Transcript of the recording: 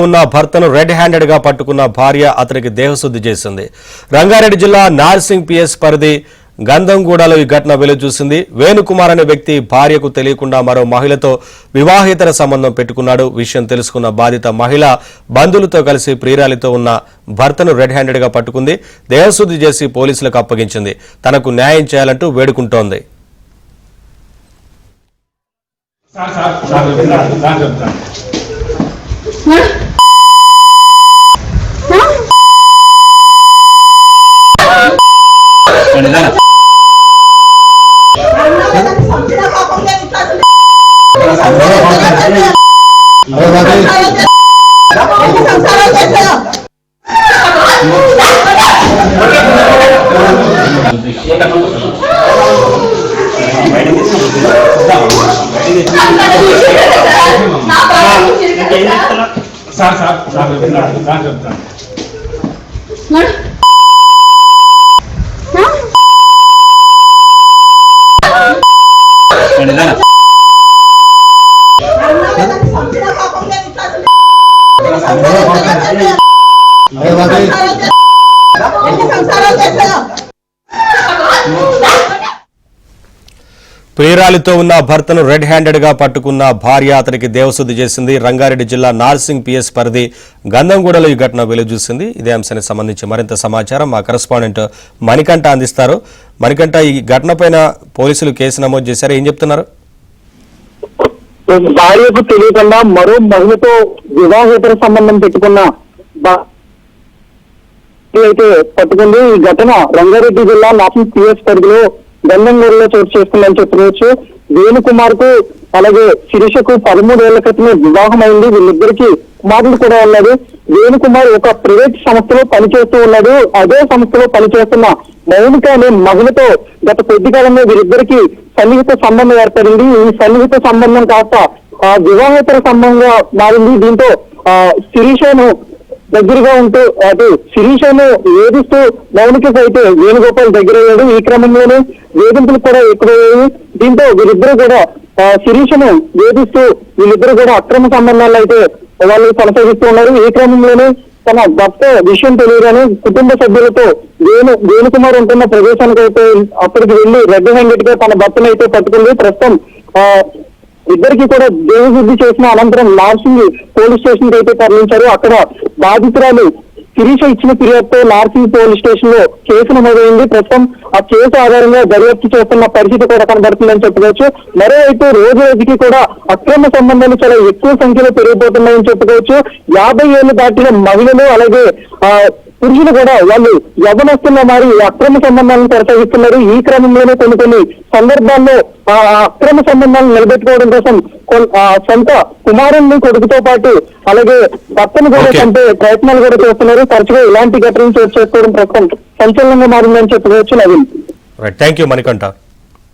ఉన్న భర్తను red handed గా పట్టుకున్న భార్య అతనికి దేహశుద్ధి చేసింది. రంగారెడ్డి జిల్లా నార్సింగ్ పిఎస్ పరిధి గంధంగూడలో ఈ ఘటన వెలుగుచూసింది. వేణుకుమార్ అనే వ్యక్తి భార్యకు తెలియకుండా మరో మహిళతో వివాహేతర సంబంధం పెట్టుకున్నాడు. విషయం తెలుసుకున్న బాధిత మహిళ బంధువులతో కలిసి ప్రియురాలితో ఉన్న భర్తను రెడ్ హ్యాండెడ్ గా పట్టుకుంది. దేహశుద్ధి చేసి పోలీసులకు అప్పగించింది. తనకు న్యాయం చేయాలంటూ వేడుకుంటోంది. ప్రియురాలితో ఉన్న భర్తను రెడ్ హ్యాండెడ్ గా పట్టుకున్న భార్య అతనికి దేవశుద్ధి చేసింది. రంగారెడ్డి జిల్లా నార్సింగ్ పిఎస్ పరిధి గంధంగూడలో ఈ ఘటన వెలుగుచూసింది. ఇదే అంశానికి సంబంధించి మరింత సమాచారం మా కరెస్పాండెంట్ మణికంఠ అందిస్తారు. మణికంఠ, ఈ ఘటనపైన పోలీసులు కేసు నమోదు చేశారు, ఏం చెప్తున్నారు? భార్యకు తెలియకుండా మరో మహిళతో వివాహేతర సంబంధం పెట్టుకున్న అయితే పట్టుకుంది. ఈ ఘటన రంగారెడ్డి జిల్లా నార్సింగ్ పిఎస్ పరిధిలో గంధంగూడలో చోటు చేసుకుందని చెప్పుకోవచ్చు. వేణుకుమార్ కు అలాగే శిరీషకు 13 ఏళ్ల క్రితమే వివాహం అయింది. వీళ్ళిద్దరికి కుమారుడు కూడా ఉన్నాడు. వేణుకుమార్ ఒక ప్రైవేట్ సంస్థలో పనిచేస్తూ ఉన్నాడు. అదే సంస్థలో పనిచేస్తున్న మౌనిక అనే మహిళతో గత కొద్ది కాలంలో వీరిద్దరికి సన్నిహిత సంబంధం ఏర్పడింది. ఈ సన్నిహిత సంబంధం కాస్త వివాహేతర సంబంధంగా మారింది. దీంతో శిరీషను దగ్గరగా ఉంటూ అటు శిరీషను వేధిస్తూ మౌనికకు అయితే వేణుగోపాల్ దగ్గరయ్యాడు. ఈ క్రమంలోనే వేధింపులు కూడా ఎక్కువయ్యాయి. దీంతో వీరిద్దరూ కూడా శిరీషను వేధిస్తూ వీళ్ళిద్దరూ కూడా అక్రమ సంబంధాలు అయితే వాళ్ళు కొనసాగిస్తూ ఉన్నారు. ఈ క్రమంలోనే తన భర్త విషయం తెలియగానే కుటుంబ సభ్యులతో వేణుకుమార్ ఉంటున్న ప్రదేశానికి అయితే అక్కడికి వెళ్లి రెడ్ హ్యాండెడ్ గా తన భర్తను అయితే పట్టుకుంది. ప్రస్తుతం ఇద్దరికి కూడా దేవశుద్ధి చేసిన అనంతరం నార్సింగ్ పోలీస్ స్టేషన్ కి అయితే తరలించారు. అక్కడ బాధితురాలు శిరీష ఇచ్చిన ఫిర్యాదుతో నార్సింగ్ పోలీస్ స్టేషన్ లో కేసు నమోదైంది. ప్రస్తుతం ఆ కేసు ఆధారంగా దర్యాప్తు చేస్తున్న పరిస్థితి కూడా కనబడుతుందని చెప్పుకోవచ్చు. మరోవైపు రోజు రోజుకి కూడా అక్రమ సంబంధాలు చాలా ఎక్కువ సంఖ్యలో పెరిగిపోతున్నాయని చెప్పుకోవచ్చు. 50 ఏళ్లు దాటిన మహిళలు అలాగే పురుషులు కూడా వాళ్ళు యవ్వనస్తున్న మారి అక్రమ సంబంధాలను కొనసాగిస్తున్నారు. ఈ క్రమంలోనే కొన్ని సందర్భాల్లో ఆ అక్రమ సంబంధాలను నిలబెట్టుకోవడం కోసం సొంత కుమారుణ్ణి కొడుకుతో పాటు అలాగే భర్తను కూడా చంపే ప్రయత్నాలు కూడా చేస్తున్నారు. తరచుగా ఇలాంటి ఘటనలు చోటు చేసుకోవడం ప్రస్తుతం సంచలనంగా మారిందని చెప్పుకోవచ్చు. Naveen, thank you Manikanta.